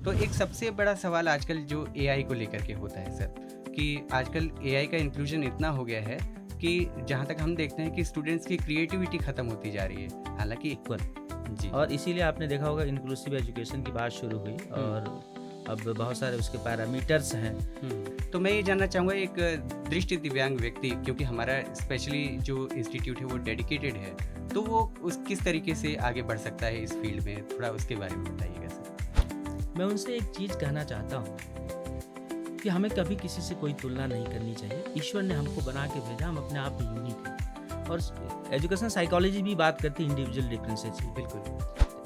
तो एक सबसे बड़ा सवाल आजकल जो एआई को लेकर के होता है सर, कि आजकल एआई का इंक्लूजन इतना हो गया है कि जहाँ तक हम देखते हैं कि स्टूडेंट्स की क्रिएटिविटी ख़त्म होती जा रही है। हालाँकि इक्वल। जी। और इसीलिए आपने देखा होगा इंक्लूसिव एजुकेशन की बात शुरू हुई और अब बहुत सारे उसके पैरामीटर्स हैं। तो मैं ये जानना चाहूँगा, एक दृष्टि दिव्यांग व्यक्ति, क्योंकि हमारा स्पेशली जो इंस्टीट्यूट है वो डेडिकेटेड है, तो वो उस किस तरीके से आगे बढ़ सकता है इस फील्ड में, थोड़ा उसके बारे में बताइएगा सर। मैं उनसे एक चीज़ कहना चाहता हूँ कि हमें कभी किसी से कोई तुलना नहीं करनी चाहिए। ईश्वर ने हमको बना के भेजा, हम अपने आप में यूनिक हैं। और एजुकेशन साइकोलॉजी भी बात करती है इंडिविजुअल डिफरेंसेस की।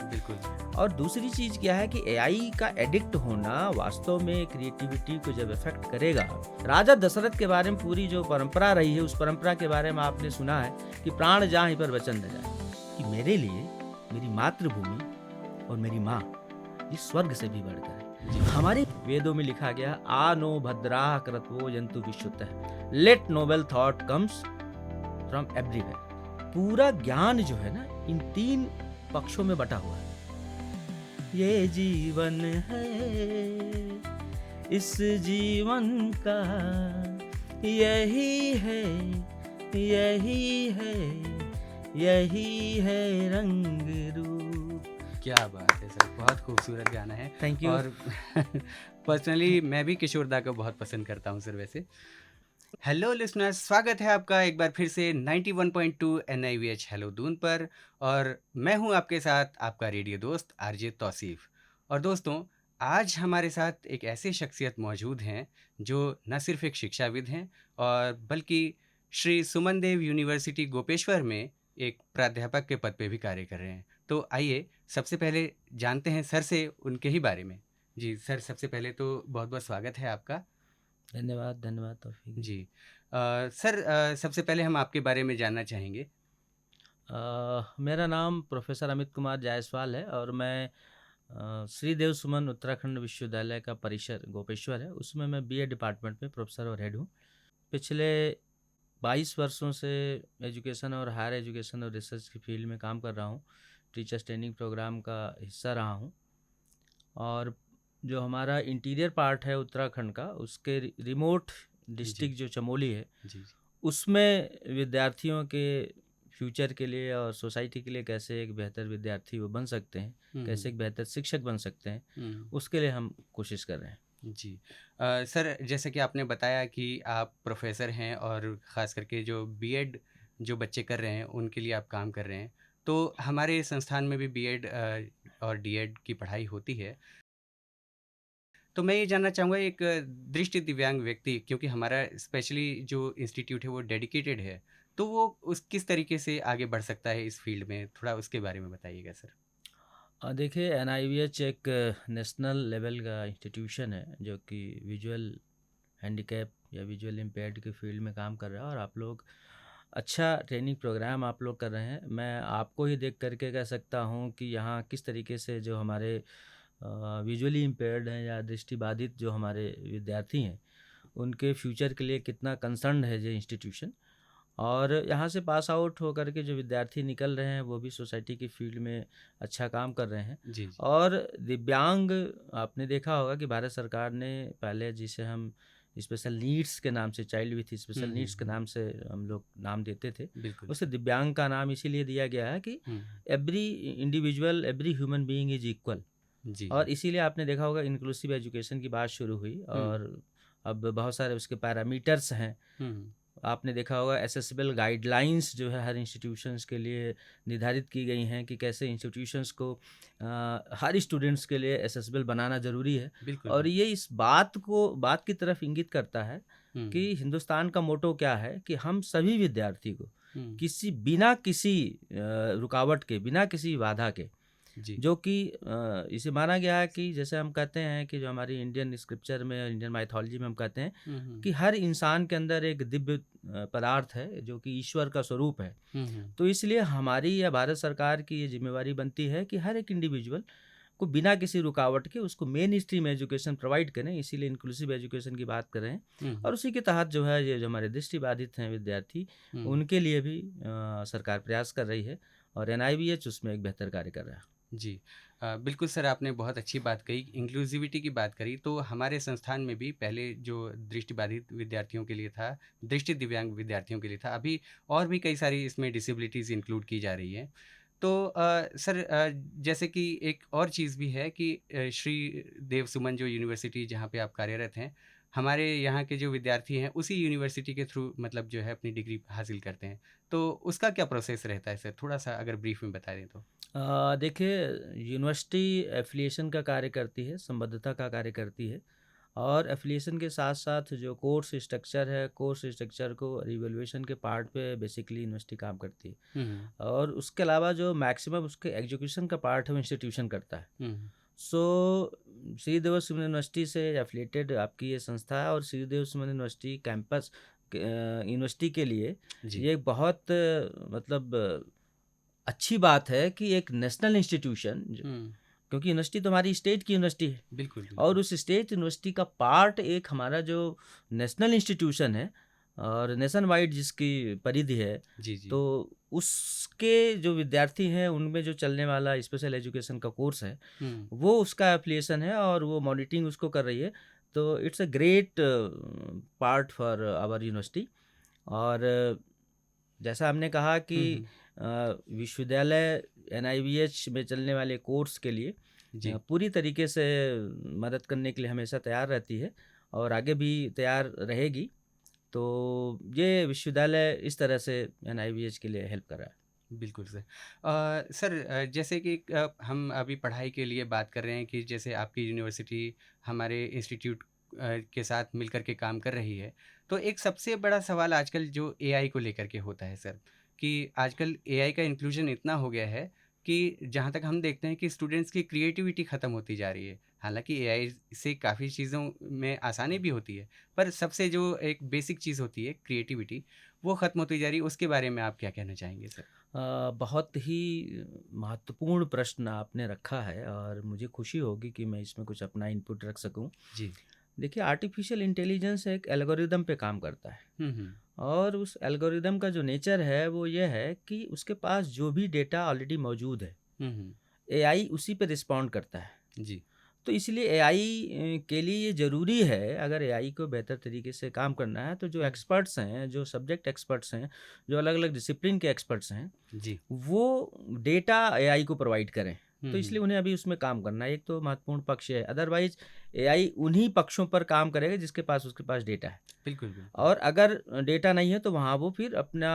बिल्कुल। और दूसरी चीज़ क्या है कि एआई का एडिक्ट होना वास्तव में क्रिएटिविटी को जब इफेक्ट करेगा। राजा दशरथ के बारे में पूरी जो परंपरा रही है, उस परंपरा के बारे में आपने सुना है कि प्राण जाहि पर वचन न जाए, कि मेरे लिए मेरी मातृभूमि और मेरी माँ ये स्वर्ग से भी बढ़कर है। हमारे वेदों में लिखा गया, आ नो भद्राः क्रतवो यन्तु विश्वतः, let noble thought comes from everywhere. पूरा ज्ञान जो है ना, इन 3 पक्षों में बटा हुआ है। ये जीवन है, इस जीवन का यही है, यही है, यही है रंग रूप। क्या बात है सर, बहुत खूबसूरत गाना है। Thank you. और पर्सनली मैं भी किशोर दा को बहुत पसंद करता हूँ सर वैसे। हेलो लिसनर्स, स्वागत है आपका एक बार फिर से 91.2 NIVH हेलो दून पर, और मैं हूं आपके साथ आपका रेडियो दोस्त आरजे तौसीफ। और दोस्तों, आज हमारे साथ एक ऐसे शख्सियत मौजूद हैं जो न सिर्फ एक शिक्षाविद हैं, और बल्कि श्री सुमन देव यूनिवर्सिटी गोपेश्वर में एक प्राध्यापक के पद पे भी कार्य कर रहे हैं। तो आइए सबसे पहले जानते हैं सर से उनके ही बारे में। जी सर, सबसे पहले तो बहुत बहुत स्वागत है आपका। धन्यवाद, धन्यवाद तौफीक। जी सर, सबसे पहले हम आपके बारे में जानना चाहेंगे। मेरा नाम प्रोफेसर अमित कुमार जायसवाल है और मैं श्री देव सुमन उत्तराखंड विश्वविद्यालय का परिसर गोपेश्वर है, उसमें मैं बीए डिपार्टमेंट में प्रोफेसर और हेड हूँ। पिछले 22 वर्षों से एजुकेशन और हायर एजुकेशन और रिसर्च की फील्ड में काम कर रहा हूँ। टीचर्स ट्रेनिंग प्रोग्राम का हिस्सा रहा हूँ। और जो हमारा इंटीरियर पार्ट है उत्तराखंड का, उसके रिमोट डिस्ट्रिक्ट जो चमोली है, जी। उसमें विद्यार्थियों के फ्यूचर के लिए और सोसाइटी के लिए कैसे एक बेहतर विद्यार्थी वो बन सकते हैं, कैसे एक बेहतर शिक्षक बन सकते हैं, उसके लिए हम कोशिश कर रहे हैं। जी सर, जैसे कि आपने बताया कि आप प्रोफेसर हैं और ख़ास करके जो बीएड जो बच्चे कर रहे हैं उनके लिए आप काम कर रहे हैं। तो हमारे संस्थान में भी बीएड और डीएड की पढ़ाई होती है। तो मैं ये जानना चाहूँगा, एक दृष्टि दिव्यांग व्यक्ति, क्योंकि हमारा स्पेशली जो इंस्टीट्यूट है वो डेडिकेटेड है, तो वो उस किस तरीके से आगे बढ़ सकता है इस फील्ड में, थोड़ा उसके बारे में बताइएगा सर। देखिए, NIVH एक नेशनल लेवल का इंस्टीट्यूशन है जो कि विजुअल हैंडीकैप या विजुअल इम्पेयर्ड के फील्ड में काम कर रहा है और आप लोग अच्छा ट्रेनिंग प्रोग्राम आप लोग कर रहे हैं। मैं आपको ही देख करके कह सकता हूँ कि यहाँ किस तरीके से जो हमारे विजुअली इम्पेयर्ड हैं या दृष्टिबाधित जो हमारे विद्यार्थी हैं, उनके फ्यूचर के लिए कितना कंसर्न है ये इंस्टीट्यूशन। और यहाँ से पास आउट होकर के जो विद्यार्थी निकल रहे हैं वो भी सोसाइटी की फील्ड में अच्छा काम कर रहे हैं। जी। और दिव्यांग, आपने देखा होगा कि भारत सरकार ने पहले, जिसे हम स्पेशल नीड्स के नाम से, चाइल्ड विथ स्पेशल नीड्स के नाम से हम लोग नाम देते थे, बिल्कुल। उसे दिव्यांग का नाम इसीलिए दिया गया है कि every individual, every human being is equal. जी। और इसीलिए आपने देखा होगा इंक्लूसिव एजुकेशन की बात शुरू हुई और अब बहुत सारे उसके पैरामीटर्स हैं। आपने देखा होगा एसेसिबल गाइडलाइंस जो है हर इंस्टीट्यूशंस के लिए निर्धारित की गई हैं कि कैसे इंस्टीट्यूशंस को हर स्टूडेंट्स के लिए एसेसिबल बनाना ज़रूरी है। बिल्कुल। और ये इस बात की तरफ इंगित करता है कि हिंदुस्तान का मोटो क्या है कि हम सभी विद्यार्थी को बिना किसी रुकावट के, बिना किसी बाधा के, जी। जो कि इसे माना गया है कि जैसे हम कहते हैं कि जो हमारी इंडियन स्क्रिप्चर में, इंडियन माइथोलॉजी में हम कहते हैं कि हर इंसान के अंदर एक दिव्य पदार्थ है जो कि ईश्वर का स्वरूप है। तो इसलिए हमारी या भारत सरकार की ये जिम्मेवारी बनती है कि हर एक इंडिविजुअल को बिना किसी रुकावट के उसको मेन स्ट्रीम एजुकेशन प्रोवाइड करें। इसीलिए इंक्लूसिव एजुकेशन की बात कर रहे हैं। और उसी के तहत जो है ये जो हमारे दृष्टिबाधित हैं विद्यार्थी, उनके लिए भी सरकार प्रयास कर रही है और NIVH उसमें एक बेहतर कार्य कर रहा है। जी। बिल्कुल सर, आपने बहुत अच्छी बात कही, इंक्लूसिविटी की बात करी, तो हमारे संस्थान में भी पहले जो दृष्टिबाधित विद्यार्थियों के लिए था, दृष्टि दिव्यांग विद्यार्थियों के लिए था, अभी और भी कई सारी इसमें डिसेबिलिटीज़ इंक्लूड की जा रही हैं। तो सर, जैसे कि एक और चीज़ भी है कि श्री देव सुमन जो यूनिवर्सिटी जहाँ पे आप कार्यरत हैं, हमारे यहाँ के जो विद्यार्थी हैं, उसी यूनिवर्सिटी के थ्रू मतलब जो है अपनी डिग्री हासिल करते हैं। तो उसका क्या प्रोसेस रहता है सर? थोड़ा-सा अगर ब्रीफ में बता दें तो? देखिए, यूनिवर्सिटी एफ़िलिएशन का कार्य करती है, संबद्धता का कार्य करती है और एफ़िलिएशन के साथ-साथ जो कोर्स स्ट्रक्चर को रिवैल्यूएशन के पार्ट पे बेसिकली यूनिवर्सिटी काम करती है। हुँ, हुँ। और उसके अलावा जो मैक्सिमम उसके एग्जीक्यूशन का पार्ट है वो इंस्टीट्यूशन करता है। हुँ, हुँ। सो श्री देव सुमन यूनिवर्सिटी से एफ़िलिएटेड आपकी ये संस्था है और श्री देव सुमन यूनिवर्सिटी कैंपस यूनिवर्सिटी के लिए जी। ये एक बहुत मतलब अच्छी बात है कि एक नेशनल इंस्टीट्यूशन हुँ। क्योंकि यूनिवर्सिटी तो हमारी स्टेट की यूनिवर्सिटी है बिल्कुल, और बिल्कुल। उस स्टेट यूनिवर्सिटी का पार्ट एक हमारा जो नेशनल इंस्टीट्यूशन है और नेशन वाइड जिसकी परिधि है, जी, जी। तो उसके जो विद्यार्थी हैं उनमें जो चलने वाला स्पेशल एजुकेशन का कोर्स है, हुँ। वो उसका एफिलिएशन है और वो मॉनिटरिंग उसको कर रही है। तो it's a great part for our university. और जैसा हमने कहा कि हुँ, हुँ। विश्वविद्यालय एनआईवीएच में चलने वाले कोर्स के लिए जी। पूरी तरीके से मदद करने के लिए हमेशा तैयार रहती है और आगे भी तैयार रहेगी। तो ये विश्वविद्यालय इस तरह से एनआईवीएच के लिए हेल्प कर रहा है। बिल्कुल सर। सर, जैसे कि हम अभी पढ़ाई के लिए बात कर रहे हैं कि जैसे आपकी यूनिवर्सिटी हमारे इंस्टीट्यूट के साथ मिलकर के काम कर रही है। तो एक सबसे बड़ा सवाल आजकल जो एआई को लेकर के होता है सर, कि आजकल एआई का इंक्लूज़न इतना हो गया है कि जहाँ तक हम देखते हैं कि स्टूडेंट्स की क्रिएटिविटी ख़त्म होती जा रही है। हालाँकि एआई से काफ़ी चीज़ों में आसानी भी होती है, पर सबसे जो एक बेसिक चीज़ होती है क्रिएटिविटी, वो ख़त्म होती जा रही है। उसके बारे में आप क्या कहना चाहेंगे सर? बहुत ही महत्वपूर्ण प्रश्न आपने रखा है और मुझे खुशी होगी कि मैं इसमें कुछ अपना इनपुट रख सकूं। जी। देखिए, आर्टिफिशियल इंटेलिजेंस एक एल्गोरिदम पे काम करता है हुँ, हुँ। और उस एल्गोरिदम का जो नेचर है वो ये है कि उसके पास जो भी डेटा ऑलरेडी मौजूद है, हुँ, हुँ। एआई उसी पे रिस्पॉन्ड करता है। जी। तो इसलिए एआई के लिए ये ज़रूरी है, अगर एआई को बेहतर तरीके से काम करना है तो जो हुँ। एक्सपर्ट्स हैं, जो सब्जेक्ट एक्सपर्ट्स हैं, जो अलग-अलग डिसिप्लिन के एक्सपर्ट्स हैं, जी। वो डेटा एआई को प्रोवाइड करें। हुँ, तो हुँ। इसलिए उन्हें अभी उसमें काम करना है, एक तो महत्वपूर्ण पक्ष ये है। अदरवाइज़ एआई उन्हीं पक्षों पर काम करेगा जिसके पास उसके पास डेटा है। बिल्कुल, बिल्कुल। और अगर डेटा नहीं है तो वहाँ वो फिर अपना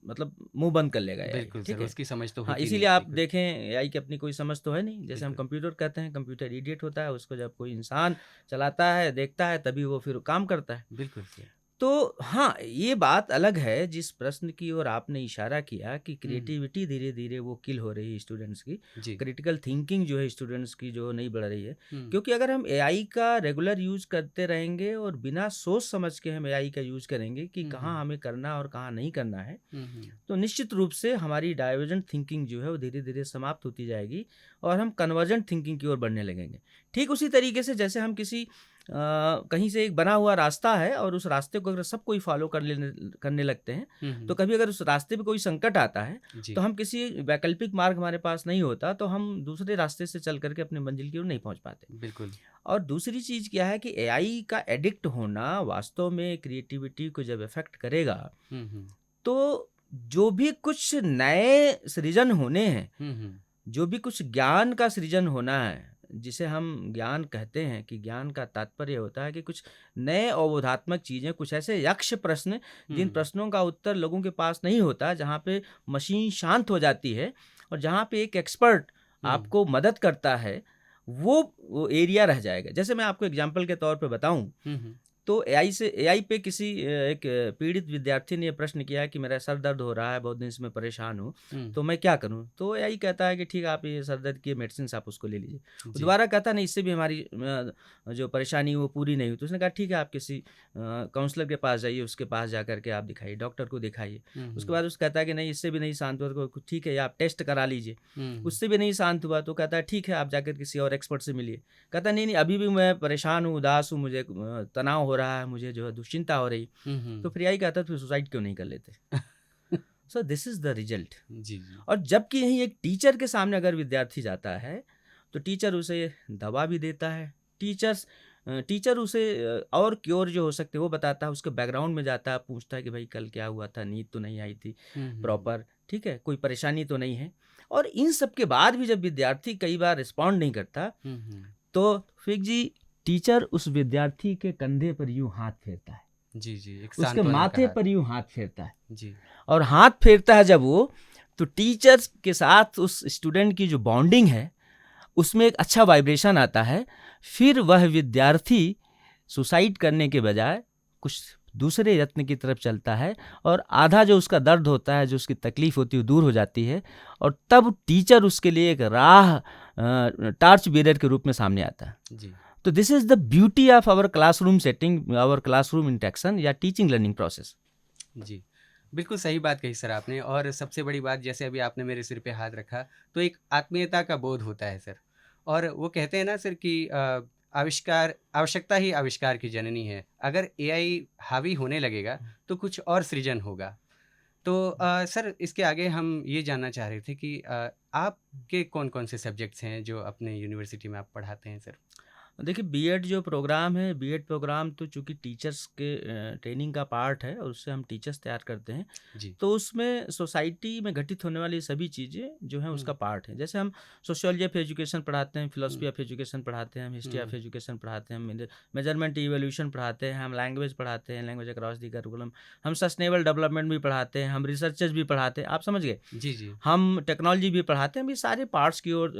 मतलब मुँह बंद कर लेगा एआई, बिल्कुल सर, ठीक है? उसकी समझ तो हाँ, होती नहीं इसीलिए आप बिल्कुल, देखें एआई की अपनी कोई समझ तो है नहीं। जैसे हम बिल्कुल। कंप्यूटर कहते हैं, कंप्यूटर इडियट होता है, उसको जब कोई इंसान चलाता है, देखता है तभी वो फिर काम करता है। बिल्कुल सर। तो हाँ, ये बात अलग है जिस प्रश्न की ओर आपने इशारा किया कि हुँ, हुँ। क्रिएटिविटी धीरे-धीरे वो किल हो रही है स्टूडेंट्स की। जी। क्रिटिकल थिंकिंग जो है स्टूडेंट्स की जो नहीं बढ़ रही है। हुँ, क्योंकि अगर हम एआई का रेगुलर यूज़ करते रहेंगे और बिना सोच समझ के हम एआई का यूज़ करेंगे कि हुँ, कहाँ हुँ। हमें करना और कहाँ नहीं करना है, हुँ, हुँ। तो निश्चित रूप से हमारी डाइवर्जेंट थिंकिंग जो है वो धीरे-धीरे समाप्त होती जाएगी और हम कन्वर्जेंट थिंकिंग की ओर बढ़ने लगेंगे। ठीक उसी तरीके से जैसे हम किसी कहीं से एक बना हुआ रास्ता है और उस रास्ते को अगर सब कोई फॉलो करने लगते हैं, हुँ, तो हुँ। कभी अगर उस रास्ते पे कोई संकट आता है, तो जी। हम किसी वैकल्पिक मार्ग हमारे पास नहीं होता, तो हम दूसरे रास्ते से चल कर के अपनी मंजिल की ओर नहीं पहुँच पाते। बिल्कुल। और दूसरी चीज़ क्या है कि एआई का एडिक्ट होना वास्तव में क्रिएटिविटी को जब अफ़ेक्ट करेगा, हुँ, हुँ। तो जो भी कुछ नए सृजन होने हैं, हुँ, हुँ। जो भी कुछ ज्ञान का सृजन होना है, जिसे हम ज्ञान कहते हैं कि ज्ञान का तात्पर्य होता है कि कुछ नए अवबोधात्मक चीज़ें, कुछ ऐसे यक्ष प्रश्न, जिन हुँ, प्रश्नों का उत्तर लोगों के पास नहीं होता, जहाँ पे मशीन शांत हो जाती है और जहाँ पे एक एक्सपर्ट हुँ। आपको मदद करता है, वो एरिया रह जाएगा। जैसे मैं आपको एग्ज़ाम्पल के तौर पे बताऊँ, हुँ, हुँ। तो एआई पे किसी एक पीड़ित विद्यार्थी ने ये प्रश्न किया कि मेरा सर दर्द हो रहा है, बहुत दिन से मैं परेशान हूँ, हुँ। तो मैं क्या करूँ? तो एआई कहता है कि ठीक है, आप ये सर दर्द की मेडिसिन्स आप उसको ले लीजिए। वो जी। दोबारा कहता नहीं, इससे भी हमारी जो परेशानी है वो पूरी नहीं हुई। तो उसने कहा ठीक है, आप किसी काउंसलर के पास जाइए, उसके पास जाकर के आप दिखाइए, डॉक्टर को दिखाइए। हुँ, उसके हुँ। बाद उसको कहता है कि नहीं, इससे भी नहीं शांत हुआ, तो ठीक है, आप टेस्ट करा लीजिए। हुँ, हुँ। उससे भी नहीं शांत हुआ तो कहता है ठीक है, आप जाकर किसी और एक्सपर्ट से मिलिए। कहता है नहीं, अभी भी मैं परेशान हूँ, उदास हूँ, मुझे तनाव हो रहा है, मुझे जो है दुश्चिंता हो रही। हुँ, तो हुँ। फिर यही कहता है, फिर सुसाइड क्यों नहीं कर लेते? So this is the result. जी, जी। और जबकि यही एक टीचर के सामने अगर विद्यार्थी जाता है तो टीचर उसे दवा भी देता है, टीचर उसे और क्योर जो हो सकते हैं वो बताता है, उसके बैकग्राउंड में जाता है, पूछता है कि भाई कल क्या हुआ था, नींद तो नहीं आई थी हुँ, हुँ। प्रॉपर, ठीक है, कोई परेशानी तो नहीं है। और इन सब के बाद भी जब विद्यार्थी कई बार रिस्पॉन्ड नहीं करता हुँ, हुँ। तो फिक जी टीचर उस विद्यार्थी के कंधे पर यूं हाथ फेरता है, जी, जी, एक उसके सांत्वना का माथे हाथ। पर यूं हाथ फेरता है। जी। और हाथ फेरता है जब वो, तो टीचर्स के साथ उस स्टूडेंट की जो बॉन्डिंग है उसमें एक अच्छा वाइब्रेशन आता है। फिर वह विद्यार्थी सुसाइड करने के बजाय कुछ दूसरे यत्न की तरफ चलता है और आधा जो उसका दर्द होता है, जो उसकी तकलीफ होती है, वो दूर हो जाती है। और तब टीचर उसके लिए एक राह टार्च बेरर के रूप में सामने आता है। जी। तो this is the beauty of our classroom setting, our classroom interaction या टीचिंग लर्निंग प्रोसेस। जी। बिल्कुल सही बात कही सर आपने, और सबसे बड़ी बात जैसे अभी आपने मेरे सिर पे हाथ रखा, तो एक आत्मीयता का बोध होता है सर। और वो कहते हैं ना सर कि आवश्यकता ही आविष्कार की जननी है। अगर एआई हावी होने लगेगा तो कुछ और सृजन होगा। तो सर इसके आगे हम ये जानना चाह रहे थे कि आपके कौन-कौन से सब्जेक्ट्स हैं जो अपने यूनिवर्सिटी में आप पढ़ाते हैं सर? देखिए बीएड जो प्रोग्राम है, बीएड प्रोग्राम तो चूंकि टीचर्स के ट्रेनिंग का पार्ट है और उससे हम टीचर्स तैयार करते हैं, जी। तो उसमें सोसाइटी में घटित होने वाली सभी चीज़ें जो हैं हुँ, उसका पार्ट है। जैसे हम सोशियोलॉजी ऑफ एजुकेशन पढ़ाते हैं, हुँ, फिलोसफी ऑफ एजुकेशन पढ़ाते हैं, हम हिस्ट्री ऑफ हुँ, एजुकेशन पढ़ाते हैं, हम मेजरमेंट इवोल्यूशन पढ़ाते हैं, हम लैंग्वेज पढ़ाते हैं, लैंग्वेज अक्रॉस दी करिकुलम, हम सस्टेनेबल डेवलपमेंट भी पढ़ाते हैं, हम रिसर्चर्स भी पढ़ाते हैं, आप समझ गए, जी, जी। हम टेक्नोलॉजी भी पढ़ाते हैं। हम ये सारे पार्ट्स की ओर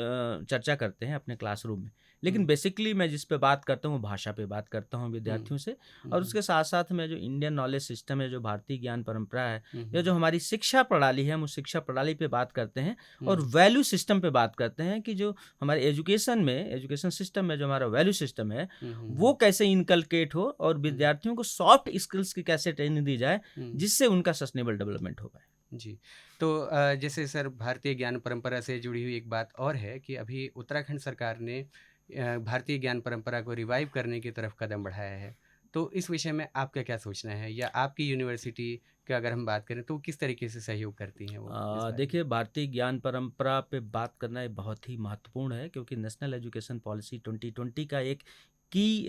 चर्चा करते हैं अपने क्लासरूम में। लेकिन हुँ, बेसिकली मैं जिस पे बात करता हूँ वो भाषा पे बात करता हूँ हुँ, विद्यार्थियों से। हुँ, और हुँ, उसके साथ साथ में जो इंडियन नॉलेज सिस्टम है, जो भारतीय ज्ञान परंपरा है, हुँ, या हुँ, जो हमारी शिक्षा प्रणाली है, हम उस शिक्षा प्रणाली पे बात करते हैं। और हुँ, वैल्यू सिस्टम पे बात करते हैं कि जो हमारे एजुकेशन सिस्टम में जो हमारा वैल्यू सिस्टम है हुँ, हुँ, वो हुँ, कैसे इनकलकेट हो और हुँ, विद्यार्थियों को सॉफ्ट स्किल्स की कैसे ट्रेनिंग दी जाए हुँ। जिससे उनका सस्टेनेबल डेवलपमेंट हो पाए। जी। तो जैसे सर भारतीय ज्ञान परंपरा से जुड़ी हुई एक बात और है कि अभी उत्तराखंड सरकार ने भारतीय ज्ञान परंपरा को रिवाइव करने की तरफ कदम बढ़ाया है। तो इस विषय में आपका क्या सोचना है? या आपकी यूनिवर्सिटी का अगर हम बात करें तो किस तरीके से सहयोग करती हैं वो इस बारे में? देखिए भारतीय ज्ञान परंपरा पे बात करना ये बहुत ही महत्वपूर्ण है क्योंकि नेशनल एजुकेशन पॉलिसी 2020 का एक की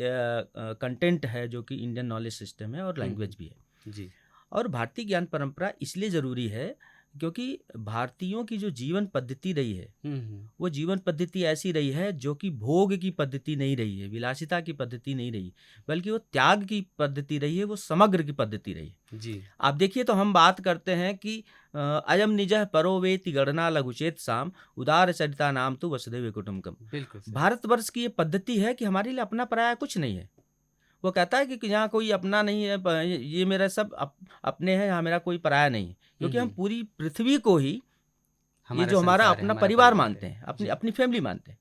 कंटेंट है जो कि इंडियन नॉलेज सिस्टम है और हुँ, लैंग्वेज हुँ। भी है। जी। और भारतीय ज्ञान परंपरा इसलिए ज़रूरी है क्योंकि भारतीयों की जो जीवन पद्धति रही है हुँ, हुँ। वो जीवन पद्धति ऐसी रही है जो कि भोग की पद्धति नहीं रही है, विलासिता की पद्धति नहीं रही, बल्कि वो त्याग की पद्धति रही है, वो समग्र की पद्धति रही है। जी। आप देखिए तो हम बात करते हैं कि अयम निजः परो वेति गणना लघुचेत साम उदार चरिता नाम तो वसुधैव कुटुम्बकम। बिल्कुल सर। भारतवर्ष की ये पद्धति है कि हमारे लिए अपना पराया कुछ नहीं है। वो कहता है कि यहाँ कोई अपना नहीं है, ये मेरा सब अपने हैं, यहाँ मेरा कोई पराया नहीं है, हुँ, क्योंकि हम हुँ। पूरी पृथ्वी को ही ये हमारा जो हमारा संसार है, अपना हमारा परिवार परिवार मानते है। हैं, अपनी जी। अपनी फैमिली मानते हैं।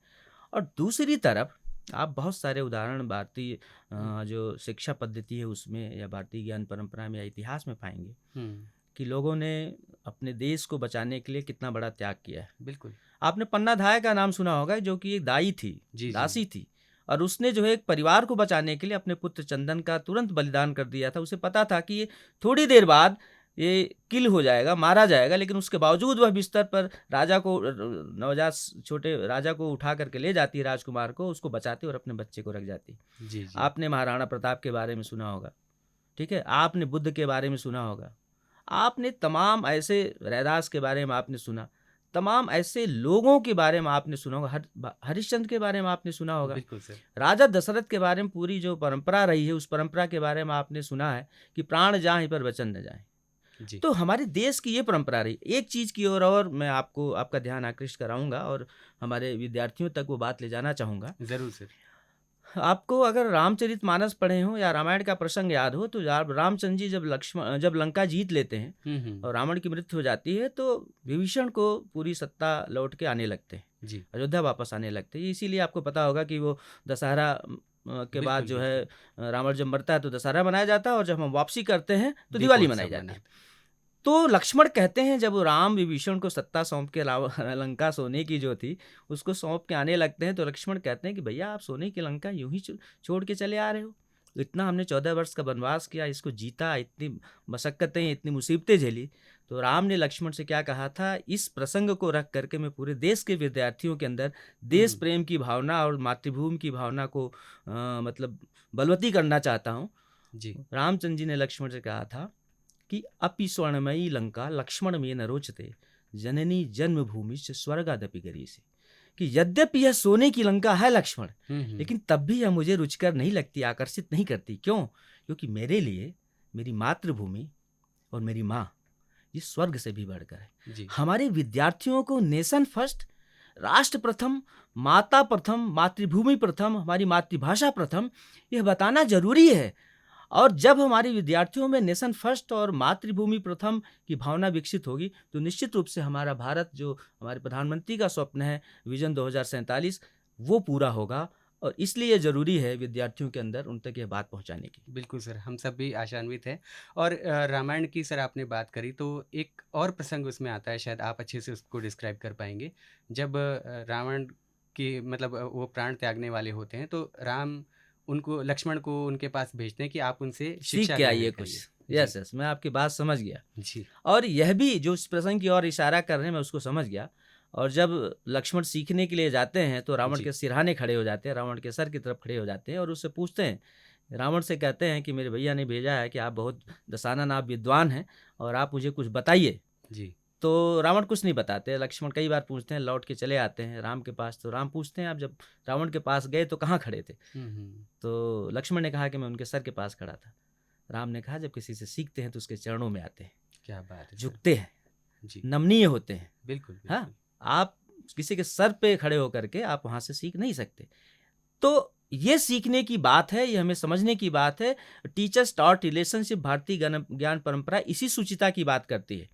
और दूसरी तरफ आप बहुत सारे उदाहरण भारतीय हुँ, जो शिक्षा पद्धति है उसमें या भारतीय ज्ञान परंपरा में या इतिहास में पाएंगे हुँ। कि लोगों ने अपने देश को बचाने के लिए कितना बड़ा त्याग किया है। बिल्कुल। आपने पन्ना धाय का नाम सुना होगा जो कि एक दाई थी, जी, जी। दासी थी, और उसने जो है एक परिवार को बचाने के लिए अपने पुत्र चंदन का तुरंत बलिदान कर दिया था। उसे पता था कि ये थोड़ी देर बाद ये किल हो जाएगा, मारा जाएगा, लेकिन उसके बावजूद वह बिस्तर पर राजा को नवजात छोटे राजा को उठा करके ले जाती है, राजकुमार को, उसको बचाती और अपने बच्चे को रख जाती। जी, जी। आपने महाराणा प्रताप के बारे में सुना होगा, ठीक है, आपने बुद्ध के बारे में सुना होगा, आपने तमाम ऐसे रैदास के बारे में आपने सुना, तमाम ऐसे लोगों के बारे में आपने सुना होगा, हरिश्चंद्र के बारे में आपने सुना होगा, बिल्कुल सर। राजा दशरथ के बारे में पूरी जो परंपरा रही है उस परंपरा के बारे में आपने सुना है कि प्राण जाए पर वचन न जाए। जी। तो हमारे देश की ये परंपरा रही। एक चीज़ की ओर और मैं आपको आपका ध्यान आकृष्ट कराऊंगा और हमारे विद्यार्थियों तक वो बात ले जाना चाहूँगा। ज़रूर सर। आपको अगर रामचरितमानस पढ़े हो या रामायण का प्रसंग याद हो तो रामचंद्र जी जब लंका जीत लेते हैं हुँ, हुँ। और रावण की मृत्यु हो जाती है तो विभीषण को पूरी सत्ता लौट के आने लगते हैं, जी। अयोध्या वापस आने लगते हैं। इसीलिए आपको पता होगा कि वो दशहरा के बाद बिल्कुल, जो है बिल्कुल। रावण जब मरता है तो दशहरा मनाया जाता है और जब हम वापसी करते हैं तो दिवाली मनाई दीपोत्सव जाती है। मनाते तो लक्ष्मण कहते हैं जब राम विभीषण को सत्ता सौंप के लंका सोने की जो थी उसको सौंप के आने लगते हैं तो लक्ष्मण कहते हैं कि भैया आप सोने की लंका यूं ही छोड़ के चले आ रहे हो, इतना हमने 14 वर्ष का वनवास किया, इसको जीता, इतनी मशक्कतें, इतनी मुसीबतें झेली। तो राम ने लक्ष्मण से क्या कहा था, इस प्रसंग को रख करके मैं पूरे देश के विद्यार्थियों के अंदर देश हुँ, प्रेम की भावना और मातृभूमि की भावना को मतलब बलवती करना चाहता हूँ। जी। रामचंद्र जी ने लक्ष्मण से कहा था कि अपि स्वर्णमयी लंका लक्ष्मण में न रोचते, जननी जन्मभूमि से स्वर्गादपि गरीयसी। कि यद्यपि यह सोने की लंका है लक्ष्मण, हुँ, हुँ। लेकिन तब भी यह मुझे रुचिकर नहीं लगती, आकर्षित नहीं करती। क्यों? क्योंकि मेरे लिए मेरी मातृभूमि और मेरी माँ ये स्वर्ग से भी बढ़कर है। जी। हमारे विद्यार्थियों को नेशन फर्स्ट, राष्ट्र प्रथम, माता प्रथम, मातृभूमि प्रथम, हमारी मातृभाषा प्रथम, यह बताना जरूरी है। और जब हमारे विद्यार्थियों में नेशन फर्स्ट और मातृभूमि प्रथम की भावना विकसित होगी, तो निश्चित रूप से हमारा भारत, जो हमारे प्रधानमंत्री का स्वप्न है विजन 2047, वो पूरा होगा। और इसलिए ज़रूरी है विद्यार्थियों के अंदर उन तक यह बात पहुंचाने की। बिल्कुल सर, हम सब भी आशान्वित हैं। और रामायण की सर आपने बात करी, तो एक और प्रसंग उसमें आता है, शायद आप अच्छे से उसको डिस्क्राइब कर पाएँगे। जब रावण की मतलब वो प्राण त्यागने वाले होते हैं, तो राम उनको लक्ष्मण को उनके पास भेजते हैं कि आप उनसे सीख शिक्षा के ग्रहण आइए करिए। कुछ। जी, यस, मैं आपकी बात समझ गया। जी, और यह भी जो इस प्रसंग की ओर इशारा कर रहे हैं, मैं उसको समझ गया। और जब लक्ष्मण सीखने के लिए जाते हैं तो रावण जी, के सिरहाने खड़े हो जाते हैं, रावण के सर की तरफ खड़े हो जाते हैं और उससे पूछते हैं, रावण से कहते हैं कि मेरे भैया ने भेजा है कि आप बहुत दशानन, आप विद्वान हैं और आप मुझे कुछ बताइए। जी। तो रावण कुछ नहीं बताते। लक्ष्मण कई बार पूछते हैं, लौट के चले आते हैं राम के पास। तो राम पूछते हैं, आप जब रावण के पास गए तो कहाँ खड़े थे? हुँ, हुँ। तो लक्ष्मण ने कहा कि मैं उनके सर के पास खड़ा था। राम ने कहा, जब किसी से सीखते हैं तो उसके चरणों में आते हैं, क्या बात है सर! झुकते हैं, जी, नमनीय होते हैं। बिल्कुल, हाँ, बिल्कुल। आप किसी के सर पे खड़े होकर के आप वहाँ से सीख नहीं सकते। तो ये सीखने की बात है, ये हमें समझने की बात है। टीचर्स टॉट रिलेशनशिप, भारतीय ज्ञान परंपरा इसी सूचिता की बात करती है।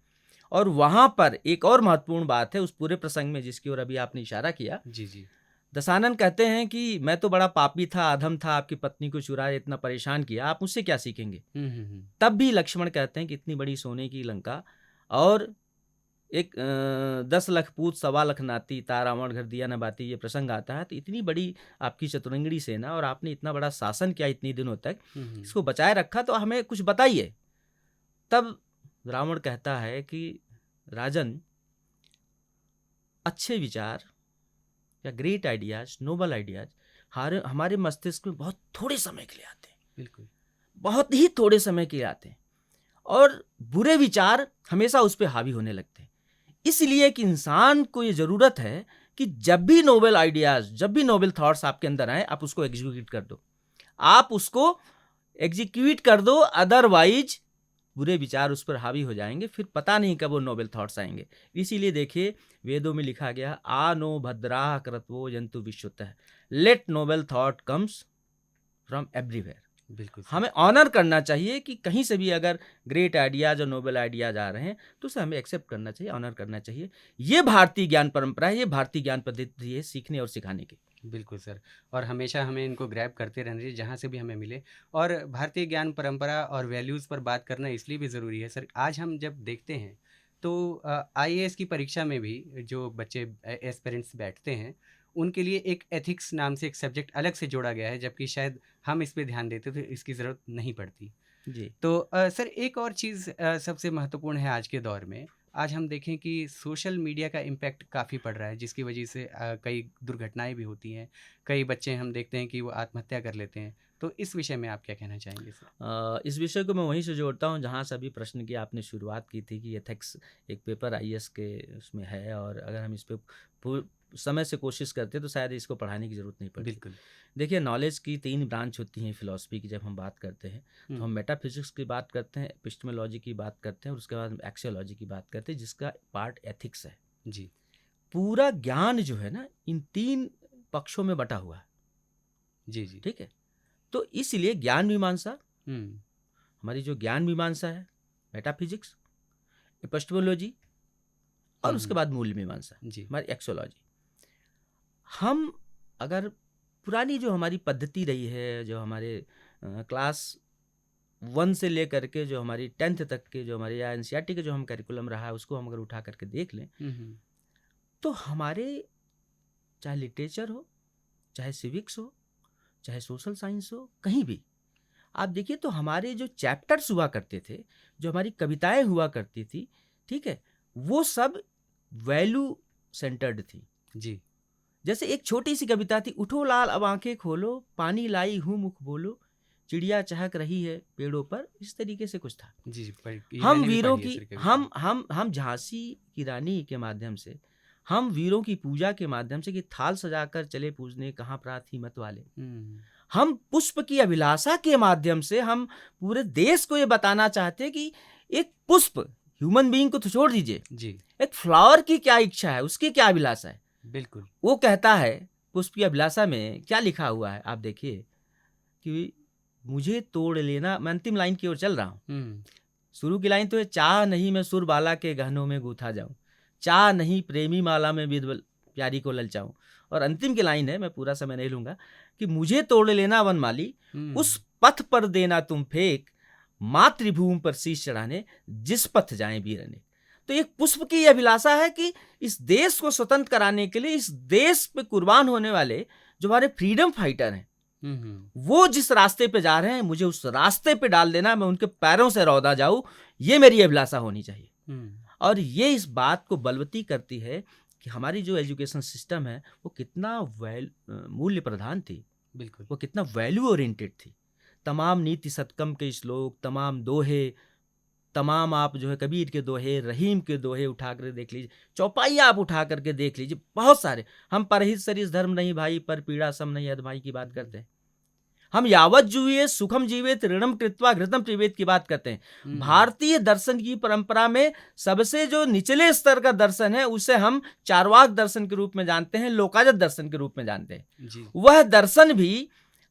और वहाँ पर एक और महत्वपूर्ण बात है उस पूरे प्रसंग में, जिसकी ओर अभी आपने इशारा किया। जी, जी। दशानन कहते हैं कि मैं तो बड़ा पापी था, अधम था, आपकी पत्नी को चुराया, इतना परेशान किया, आप मुझसे क्या सीखेंगे? हुँ, हुँ, हुँ। तब भी लक्ष्मण कहते हैं कि इतनी बड़ी सोने की लंका और एक 10 लाख पूत, सवा लाख नाती, तारावण घर दिया न बाती, ये प्रसंग आता है। तो इतनी बड़ी आपकी चतुरंगड़ी सेना और आपने इतना बड़ा शासन किया इतनी दिनों तक, हुँ, हुँ। इसको बचाए रखा, तो हमें कुछ बताइए। तब रावण कहता है कि राजन, अच्छे विचार या ग्रेट आइडियाज, नोबल आइडियाज हमारे मस्तिष्क में बहुत थोड़े समय के लिए आते हैं, बिल्कुल। बहुत ही थोड़े समय के लिए आते हैं। और बुरे विचार हमेशा उस पर हावी होने लगते हैं। इसलिए कि इंसान को ये जरूरत है कि जब भी नोबल आइडियाज, जब भी नोबल थॉट्स आपके अंदर आए, आप उसको एग्जीक्यूट कर दो, आप उसको एग्जीक्यूट कर दो। अदरवाइज बुरे विचार उस पर हावी हो जाएंगे, फिर पता नहीं कब वो नोबल थॉट्स आएंगे। इसीलिए देखिए, वेदों में लिखा गया, आ नो भद्राह कृतवो जंतु विश्वतः, let noble thought comes from everywhere. बिल्कुल सर। हमें ऑनर करना चाहिए कि कहीं से भी अगर ग्रेट आइडियाज और नोबल आइडियाज आ रहे हैं तो उसे हमें एक्सेप्ट करना चाहिए, ऑनर करना चाहिए। ये भारतीय ज्ञान परंपरा है, ये भारतीय ज्ञान पद्धति है सीखने और सिखाने की। बिल्कुल सर। और हमेशा हमें इनको ग्रैब करते रहना चाहिए जहाँ से भी हमें मिले। और भारतीय ज्ञान परंपरा और वैल्यूज़ पर बात करना इसलिए भी ज़रूरी है सर। आज हम जब देखते हैं तो आईएएस की परीक्षा में भी जो बच्चे एस्पिरेंट्स बैठते हैं, उनके लिए एक एथिक्स नाम से एक सब्जेक्ट अलग से जोड़ा गया है, जबकि शायद हम इस पे ध्यान देते तो इसकी ज़रूरत नहीं पड़ती। जी। तो सर एक और चीज़ सबसे महत्वपूर्ण है आज के दौर में। आज हम देखें कि सोशल मीडिया का इम्पैक्ट काफ़ी पड़ रहा है, जिसकी वजह से कई दुर्घटनाएँ भी होती हैं। कई बच्चे हम देखते हैं कि वो आत्महत्या कर लेते हैं। तो इस विषय में आप क्या कहना चाहेंगे सर? इस विषय को मैं वहीं से जोड़ता हूँ जहाँ से अभी प्रश्न की आपने शुरुआत की थी कि एथिक्स एक पेपर आईएएस के उसमें है, और अगर हम इस पे समय से कोशिश करते तो शायद इसको पढ़ाने की ज़रूरत नहीं पड़ती। बिल्कुल। देखिए, नॉलेज की 3 ब्रांच होती हैं फिलॉसफी की। जब हम बात करते हैं तो हुँ, हम मेटाफिजिक्स की बात करते हैं, एपिस्टेमोलॉजी की बात करते हैं और उसके बाद हम एक्सियोलॉजी की बात करते हैं, जिसका पार्ट एथिक्स है। जी। पूरा ज्ञान जो है ना, इन 3 पक्षों में बटा हुआ है, जी, जी। ठीक है? तो इसलिए ज्ञान मीमांसा, हुँ, हमारी जो ज्ञान मीमांसा है, मेटाफिजिक्स, एपिस्टेमोलॉजी हुँ, और उसके हुँ। बाद मूल मीमांसा, जी। हमारी एक्सोलॉजी। हम अगर पुरानी जो हमारी पद्धति रही है, जो हमारे क्लास 1 से लेकर के जो हमारी 10th तक के जो हमारे या एनसीईआरटी के जो हम करिकुलम रहा है, उसको हम अगर उठा करके देख लें, हुँ, हुँ। तो हमारे चाहे लिटरेचर हो, चाहे सिविक्स हो, चाहे सोशल साइंस हो, कहीं भी आप देखिए तो हमारे जो चैप्टर्स हुआ करते थे, जो हमारी कविताएं हुआ करती थी, ठीक है, वो सब वैल्यू सेंटर्ड थी। जी। जैसे एक छोटी सी कविता थी, उठो लाल अब आंखें खोलो, पानी लाई हूँ मुख बोलो, चिड़िया चहक रही है पेड़ों पर, इस तरीके से कुछ था। जी, जी, ये हम मैंने भी वीरों पढ़ी है की सर कविता। हम झांसी की रानी के माध्यम से, हम वीरों की पूजा के माध्यम से कि थाल सजाकर चले पूजने कहाँ प्रात ही मत वाले, हुँ, हम पुष्प की अभिलाषा के माध्यम से हम पूरे देश को ये बताना चाहते हैं कि एक पुष्प, ह्यूमन बीइंग को तो छोड़ दीजिए, जी, एक फ्लावर की क्या इच्छा है, उसकी क्या अभिलाषा है। बिल्कुल। वो कहता है, पुष्प की अभिलाषा में क्या लिखा हुआ है आप देखिए कि मुझे तोड़ लेना, मैं अंतिम लाइन की ओर चल रहा हूँ। हुँ, शुरू की लाइन तो है, चाह नहीं मैं सुरबाला के गहनों में गूथा जाऊं, चाह नहीं प्रेमी माला में विध प्यारी को ललचाऊं। और अंतिम की लाइन है, मैं पूरा समय नहीं लूंगा, कि मुझे तोड़ लेना वनमाली, उस हुँ, पथ पर देना तुम फेंक, मातृभूमि पर शीश चढ़ाने जिस पथ जाए वीरने। तो एक पुष्प की यह अभिलाषा है कि इस देश को स्वतंत्र कराने के लिए, इस देश पे कुर्बान होने वाले जो हमारे फ्रीडम फाइटर हैं, हुँ, हुँ, वो जिस रास्ते पे जा रहे हैं, मुझे उस रास्ते पे डाल देना, मैं उनके पैरों से रौंदा जाऊं, ये मेरी अभिलाषा होनी चाहिए। हुँ, और ये इस बात को बलवती करती है कि हमारी जो एजुकेशन सिस्टम है वो कितना मूल्य प्रधान थी, बिल्कुल। वो कितना वैल्यू ओरिएंटेड थी। तमाम नीति सतकम के श्लोक, तमाम दोहे, तमाम आप जो है कबीर के दोहे, रहीम के दोहे उठा कर देख लीजिए, चौपाइयाँ आप उठा करके देख लीजिए, बहुत सारे। हम परहित सरिस धर्म नहीं भाई, पर पीड़ा सम नहीं अधमाई की बात करते हैं। हम यावत जीवे सुखम जीवेत ऋणम कृत्वा घृतम पिबेत की बात करते हैं। हुँ, भारतीय दर्शन की परंपरा में सबसे जो निचले स्तर का दर्शन है, उसे हम चार्वाक दर्शन के रूप में जानते हैं, लोकायत दर्शन के रूप में जानते हैं। जी, वह दर्शन भी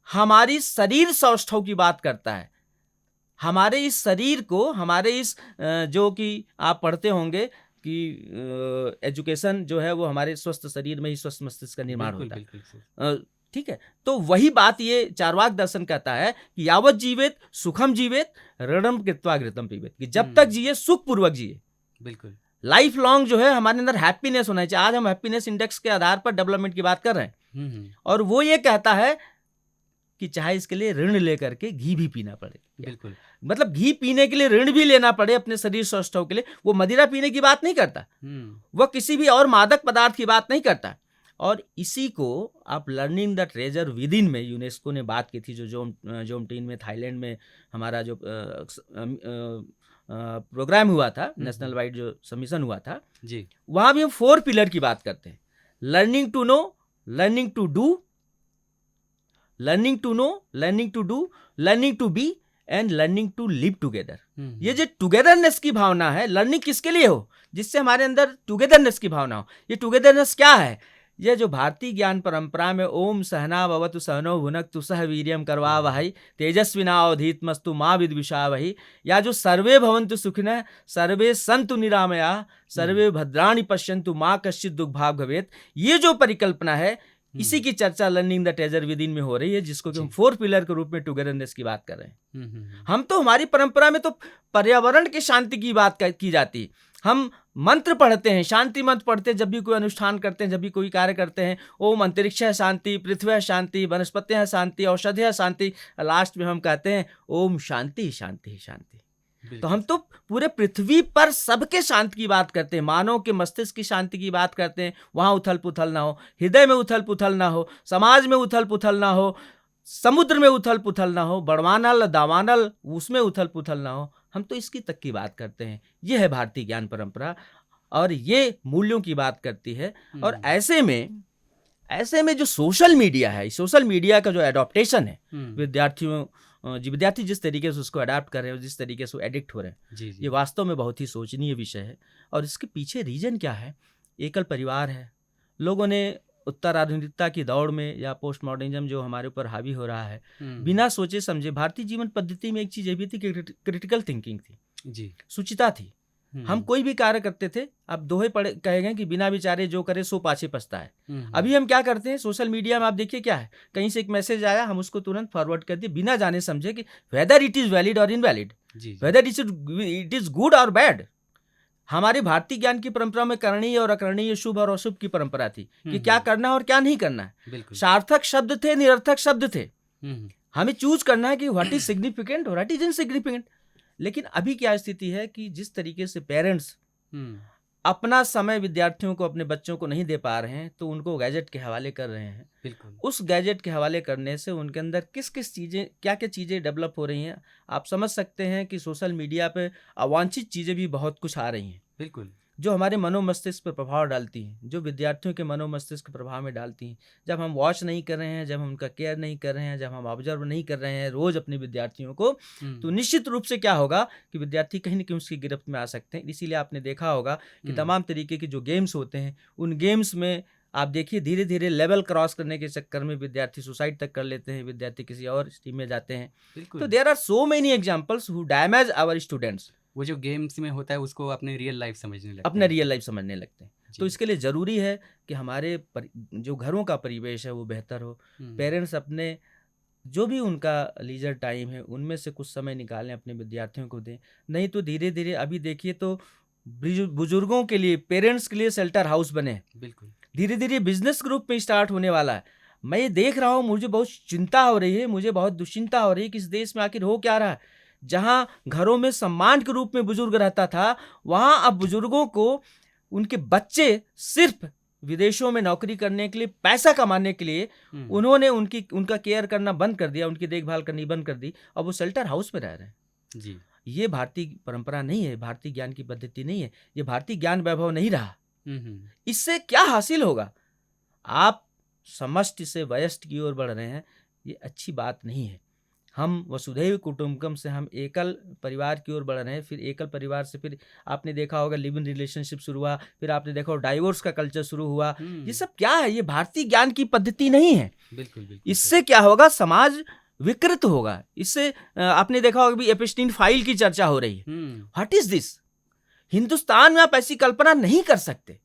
हमारी शरीर सौष्ठव की बात करता है। हमारे इस शरीर को, हमारे इस जो कि आप पढ़ते होंगे कि एजुकेशन जो है वो हमारे स्वस्थ शरीर में ही स्वस्थ मस्तिष्क का निर्माण बिल्कुल, होता है। बिल्कुल सर। ठीक है, तो वही बात ये चार्वाक दर्शन कहता है कि यावत जीवेत सुखम जीवेत ऋणम कृत्वा घृतम पीबेत, कि जब तक जिए सुख पूर्वक जिए, बिल्कुल। लाइफ लॉन्ग जो है हमारे अंदर हैप्पीनेस होना चाहिए। आज हम हैप्पीनेस इंडेक्स के आधार पर डेवलपमेंट की बात कर रहे हैं, हुँ, हुँ, और वो ये कहता है कि चाहे इसके लिए ऋण लेकर के घी भी पीना पड़े, बिल्कुल। मतलब घी पीने के लिए ऋण भी लेना पड़े अपने शरीर स्वस्थ हो के लिए। वो मदिरा पीने की बात नहीं करता, हुँ, वह किसी भी और मादक पदार्थ की बात नहीं करता। और इसी को आप learning the treasure with in में यूनेस्को ने बात की थी, जो जोमटीन में थाईलैंड में हमारा जो प्रोग्राम हुआ था, नेशनल वाइड जो सबमिशन हुआ था, जी, वहाँ भी हम 4 पिलर की बात करते हैं। Learning to know, learning to do, learning to know, learning to do, learning to be and learning to live together. हुँ, ये जो टुगेदरनेस की भावना है, लर्निंग किसके लिए हो? जिससे हमारे अंदर टुगेदरनेस की भावना हो। ये टुगेदरनेस क्या है? ये जो भारतीय ज्ञान परंपरा में ओम सहना भवतु सहनो भुनक्तु सह वीर्यम करवावहै तेजस्विनावधीतमस्तु मा विद्विषावहै, या जो सर्वे भवन्तु सुखिनः सर्वे सन्तु निरामयाः सर्वे भद्राणि पश्यन्तु मा कश्चित् दुःखभाग् भवेत्, ये जो परिकल्पना है, इसी की चर्चा learning the treasure with in में हो रही है, जिसको कि हम 4 पिलर के रूप में टुगेदरनेस की बात कर रहे हैं। हुँ, हुँ, हुँ, हम तो, हमारी परंपरा में तो पर्यावरण की शांति की बात की जाती है। हम मंत्र पढ़ते हैं, शांति मंत्र पढ़ते हैं, जब भी कोई अनुष्ठान करते हैं, जब भी कोई कार्य करते हैं। ओम अंतरिक्ष है शांति, पृथ्वी है शांति, वनस्पति है शांति, औषधि है शांति, लास्ट में हम कहते हैं ओम शांति शांति शांति। तो बिल्कुल हम तो पूरे पृथ्वी पर सबके शांति की बात करते हैं, मानव के मस्तिष्क की शांति की बात करते हैं। वहां उथल पुथल ना हो, हृदय में उथल पुथल ना हो, समाज में उथल पुथल ना हो, समुद्र में उथल पुथल ना हो, बड़वानल दावानल उसमें उथल पुथल ना हो। हम तो इसकी तक की बात करते हैं। ये है भारतीय ज्ञान परंपरा, और ये मूल्यों की बात करती है। और हुँ, ऐसे में जो सोशल मीडिया है, सोशल मीडिया का जो एडॉप्टेशन है, हुँ, विद्यार्थी जिस तरीके से उसको अडाप्ट कर रहे हैं, जिस तरीके से एडिक्ट हो रहे हैं, जी, ये जी, वास्तव में बहुत ही सोचनीय विषय है। और इसके पीछे रीजन क्या है? एकल परिवार है। लोगों ने उत्तर आधुनिकता की दौड़ में, या पोस्ट मॉडर्निज्म जो हमारे ऊपर हावी हो रहा है, हुँ, बिना सोचे समझे, भारतीय जीवन पद्धति में एक चीज ये भी थी कि क्रिटिकल थिंकिंग थी, जी, सुचिता थी। हम हुँ, कोई भी कार्य करते थे, अब दोहे पढ़े कहे गए कि बिना विचारे जो करे सो पाछे पछता है। हुँ, अभी हम क्या करते हैं, सोशल मीडिया में आप देखिए क्या है, कहीं से एक मैसेज आया, हम उसको तुरंत फॉरवर्ड कर दिए, बिना जाने समझे कि whether it is valid or invalid, जी, जी, whether it is good or bad. हमारी भारतीय ज्ञान की परंपरा में करणीय और अकरणीय, शुभ और अशुभ की परंपरा थी, कि क्या करना है और क्या नहीं करना है। बिल्कुल, सार्थक शब्द थे, निरर्थक शब्द थे। हुँ, हमें चूज करना है कि व्हाट इज सिग्निफिकेंट और व्हाट इज इनसिग्निफिकेंट। लेकिन अभी क्या स्थिति है कि जिस तरीके से पेरेंट्स हम्म, अपना समय विद्यार्थियों को, अपने बच्चों को नहीं दे पा रहे हैं, तो उनको गैजेट के हवाले कर रहे हैं। बिल्कुल। उस गैजेट के हवाले करने से उनके अंदर किस किस चीज़ें, क्या क्या चीज़ें डेवलप हो रही हैं, आप समझ सकते हैं कि सोशल मीडिया पे अवांछित चीज़ें भी बहुत कुछ आ रही हैं, बिल्कुल। जो हमारे मनोमस्तिष्क पर प्रभाव डालती हैं, जो विद्यार्थियों के मनोमस्तिष्क के प्रभाव में डालती हैं। जब हम वॉच नहीं कर रहे हैं, जब हम उनका केयर नहीं कर रहे हैं, जब हम ऑब्जर्व नहीं कर रहे हैं रोज़ अपने विद्यार्थियों को, तो हम्म, निश्चित रूप से क्या होगा कि विद्यार्थी कहीं न कहीं उसकी गिरफ्त में आ सकते हैं। इसीलिए आपने देखा होगा कि हम्म, तमाम तरीके के जो गेम्स होते हैं, उन गेम्स में आप देखिए धीरे-धीरे लेवल क्रॉस करने के चक्कर में विद्यार्थी सुसाइड तक कर लेते हैं, विद्यार्थी किसी और स्ट्रीम में जाते हैं। तो बिल्कुल। There are so many examples who damage our students, वो जो गेम्स में होता है उसको अपने रियल लाइफ समझने लगते अपना हैं। रियल लाइफ समझने लगते हैं। तो जी। इसके लिए ज़रूरी है कि हमारे जो घरों का परिवेश है वो बेहतर हो। हम्म, पेरेंट्स अपने जो भी उनका लीजर टाइम है उनमें से कुछ समय निकालें, अपने विद्यार्थियों को दें। नहीं तो धीरे-धीरे अभी देखिए तो बुजुर्गों के लिए, पेरेंट्स के लिए शेल्टर हाउस बने हैं। बिल्कुल। धीरे-धीरे बिज़नेस ग्रुप में स्टार्ट होने वाला है। मैं ये देख रहा हूँ, मुझे बहुत चिंता हो रही है, मुझे बहुत दुश्चिंता हो रही है कि इस देश में आखिर हो क्या रहा है? जहाँ घरों में सम्मान के रूप में बुजुर्ग रहता था, वहाँ अब बुजुर्गों को उनके बच्चे सिर्फ़ विदेशों में नौकरी करने के लिए, पैसा कमाने के लिए हम्म, उन्होंने उनका केयर करना बंद कर दिया, उनकी देखभाल करनी बंद कर दी। अब वो शेल्टर हाउस में रह रहे हैं। जी। ये भारतीय परंपरा नहीं है, भारतीय ज्ञान की पद्धति नहीं है, ये भारतीय ज्ञान वैभव नहीं रहा। हम्म, इससे क्या हासिल होगा? आप समष्टि से व्यष्टि की ओर बढ़ रहे हैं, ये अच्छी बात नहीं है। हम वसुधैव कुटुंबकम से हम एकल परिवार की ओर बढ़ रहे हैं, फिर एकल परिवार से फिर आपने देखा होगा लिव इन रिलेशनशिप शुरू हुआ, फिर आपने देखा होगा डाइवोर्स का कल्चर शुरू हुआ। ये सब क्या है? ये भारतीय ज्ञान की पद्धति नहीं है। बिल्कुल, बिल्कुल इससे क्या होगा? समाज विकृत होगा। इससे आपने देखा होगा भी एपिस्टीन फाइल की चर्चा हो रही है। हम्म, व्हाट इज दिस? हिंदुस्तान में आप ऐसी कल्पना नहीं कर सकते।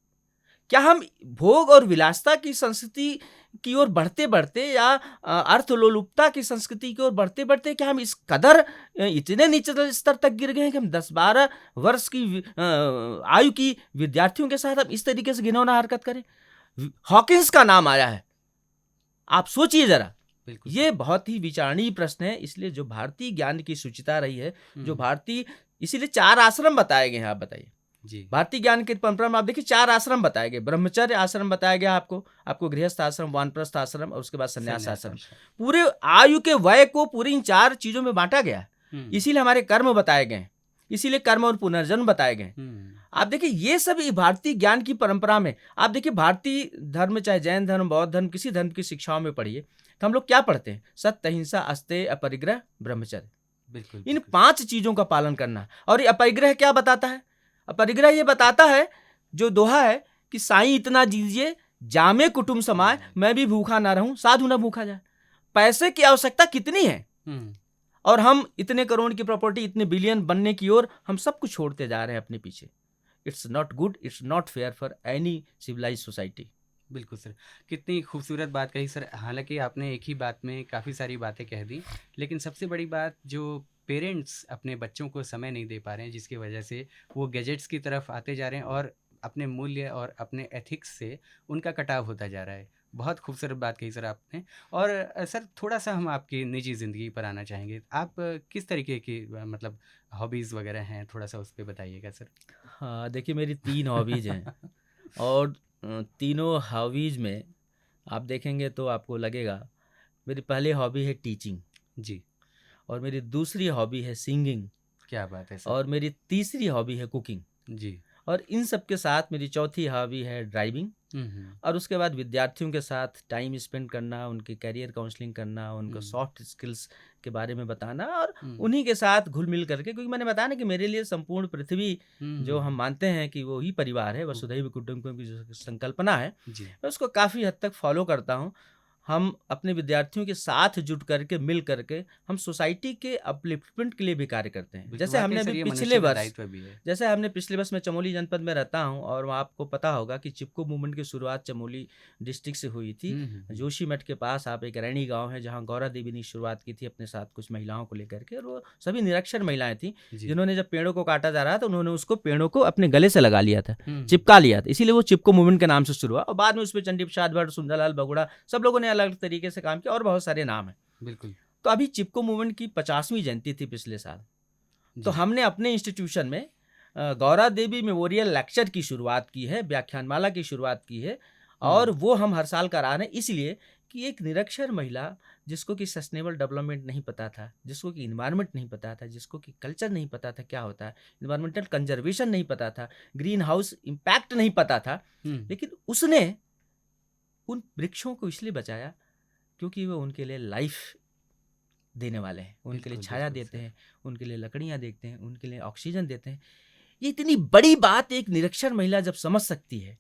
क्या हम भोग और विलासता की संस्कृति की ओर बढ़ते बढ़ते या अर्थलोलुपता की संस्कृति की ओर बढ़ते बढ़ते क्या हम इस कदर इतने नीचे स्तर तक गिर गए हैं कि हम 10-12 वर्ष की आयु की विद्यार्थियों के साथ हम इस तरीके से घिनौना हरकत करें? हॉकिंस का नाम आया है, आप सोचिए जरा। बिल्कुल। ये बहुत ही विचारणीय प्रश्न है। इसलिए जो भारतीय ज्ञान की सुचिता रही है, जो भारतीय, इसीलिए 4 आश्रम बताए गए हैं। आप बताइए, जी। भारतीय ज्ञान की परंपरा में आप देखिए 4 आश्रम बताए गए। ब्रह्मचर्य आश्रम बताया गया आपको गृहस्थ आश्रम, वानप्रस्थ आश्रम और उसके बाद संन्यास आश्रम। पूरे आयु के वय को पूरी इन 4 चीजों में बांटा गया है। इसीलिए हमारे कर्म बताए गए, इसीलिए कर्म और पुनर्जन्म बताए गए। आप देखिए ये सब भारतीय ज्ञान की परंपरा में, आप देखिए भारतीय धर्म, चाहे जैन धर्म, बौद्ध धर्म, किसी धर्म की शिक्षाओं में पढ़िए तो हम लोग क्या पढ़ते हैं? सत्य, अहिंसा, अस्तेय, अपरिग्रह, ब्रह्मचर्य। बिल्कुल। इन 5 चीजों का पालन करना। और ये अपरिग्रह क्या बताता है? अपरिग्रह ये बताता है, जो दोहा है कि साईं इतना दीजिए जामे कुटुंब समाए, मैं भी भूखा ना रहूं, साधु ना भूखा जाए। पैसे की आवश्यकता कितनी है और हम इतने करोड़ की प्रॉपर्टी, इतने बिलियन बनने की ओर हम सब कुछ छोड़ते जा रहे हैं अपने पीछे। It's not good, it's not fair for any civilize society. बिल्कुल सर, कितनी खूबसूरत बात कही सर। हालांकि आपने एक ही बात में काफ़ी सारी बातें कह दी, लेकिन सबसे बड़ी बात, जो पेरेंट्स अपने बच्चों को समय नहीं दे पा रहे हैं, जिसकी वजह से वो गैजेट्स की तरफ आते जा रहे हैं और अपने मूल्य और अपने एथिक्स से उनका कटाव होता जा रहा है। बहुत खूबसूरत बात कही सर आपने। और सर थोड़ा सा हम आपकी निजी ज़िंदगी पर आना चाहेंगे। आप किस तरीके की मतलब हॉबीज़ वगैरह हैं, थोड़ा सा उस पर बताइएगा सर। हाँ, देखिए मेरी 3 हॉबीज हैं और तीनों हॉबीज में आप देखेंगे तो आपको लगेगा, मेरी पहली हॉबी है टीचिंग जी। और मेरी दूसरी हॉबी है सिंगिंग क्या बात है सर। और मेरी तीसरी हॉबी है कुकिंग। जी। और इन सब के साथ मेरी चौथी हॉबी है ड्राइविंग। और उसके बाद विद्यार्थियों के साथ टाइम स्पेंड करना, उनके करियर काउंसलिंग करना, उनको सॉफ्ट स्किल्स के बारे में बताना और उन्हीं के साथ घुल मिल करके, क्योंकि मैंने बताया ना कि मेरे लिए संपूर्ण पृथ्वी जो हम मानते हैं कि वो ही परिवार है, वसुधैव कुटुंबकम की जो संकल्पना है, मैं उसको काफ़ी हद तक फॉलो करता हूँ। हम अपने विद्यार्थियों के साथ जुट करके, मिल करके हम सोसाइटी के अपलिफ्टमेंट के लिए भी कार्य करते हैं। जैसे हमने अभी पिछले वर्ष मैं चमोली जनपद में रहता हूं और वहाँ आपको पता होगा कि चिपको मूवमेंट की शुरुआत चमोली डिस्ट्रिक्ट से हुई थी। जोशीमठ के पास आप एक रैणी गांव है जहाँ गौरा देवी ने शुरुआत की थी अपने साथ कुछ महिलाओं को लेकर के, और वो सभी निरक्षर महिलाएं थी जिन्होंने जब पेड़ों को काटा जा रहा था उन्होंने उसको पेड़ों को अपने गले से लगा लिया था, चिपका लिया था, इसीलिए वो चिपको मूवमेंट के नाम से शुरू हुआ। और बाद में उसमें चंडी प्रसाद भट्ट, सुंदरलाल बगुड़ा, सब लोगों ने अलग तरीके से काम किया और बहुत सारे नाम हैं। बिल्कुल। तो अभी चिपको मूवमेंट की 50वीं जयंती थी पिछले साल। तो जी। हमने अपने इंस्टीट्यूशन में गौरा देवी मेमोरियल लेक्चर की शुरुआत की है, व्याख्यानमाला की शुरुआत की है, और हुँ, वो हम हर साल करा रहे हैं इसलिए कि एक निरक्षर महिला जिसको कि सस्टेनेबल डेवलपमेंट नहीं पता था, जिसको कि इन्वायरमेंट नहीं पता था, जिसको कि कल्चर नहीं पता था क्या होता है, इन्वायरमेंटल कंजर्वेशन नहीं पता था, ग्रीन हाउस इम्पैक्ट नहीं पता था, हुँ, लेकिन उसने उन वृक्षों को इसलिए बचाया क्योंकि वो उनके लिए लाइफ देने वाले हैं, उनके लिए बिल्कुल, छाया बिल्कुल देते सर। हैं, उनके लिए लकड़ियाँ देते हैं, उनके लिए ऑक्सीजन देते हैं। ये इतनी बड़ी बात एक निरक्षर महिला जब समझ सकती है,